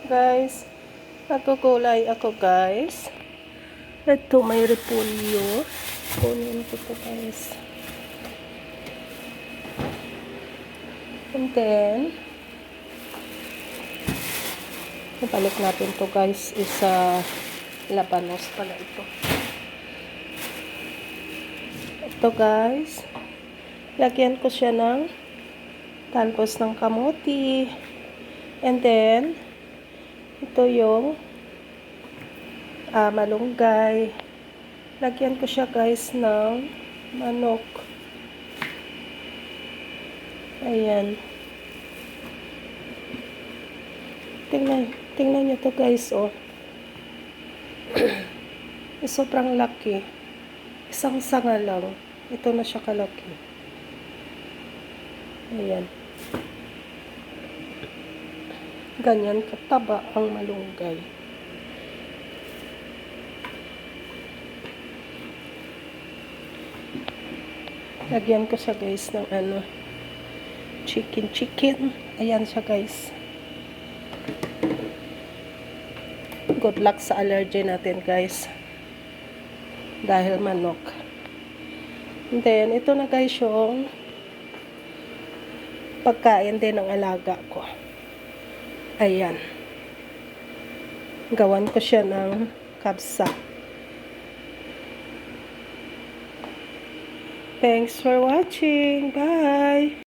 Guys, nagkukulay ako guys. Ito may repolyo. Kunin ko to guys. And then, ibalik natin to guys. Isa labanos pala ito. Ito guys. Lagyan ko siya ng talbos ng kamuti. And then, ito yung malunggay. Lagyan ko siya guys ng manok. Ayan. Tingnan nyo to guys, oh. Sobrang laki. Isang sanga lang. Ito na siya kalaki. Ayan. Ganyan kataba ang malunggay. Lagyan ko siya guys ng chicken. Ayan siya guys. Good luck sa allergy natin guys. Dahil manok. And then, ito na guys yung pagkain din ng alaga ko. Ayan. Gawan ko siya ng kabsa. Thanks for watching. Bye!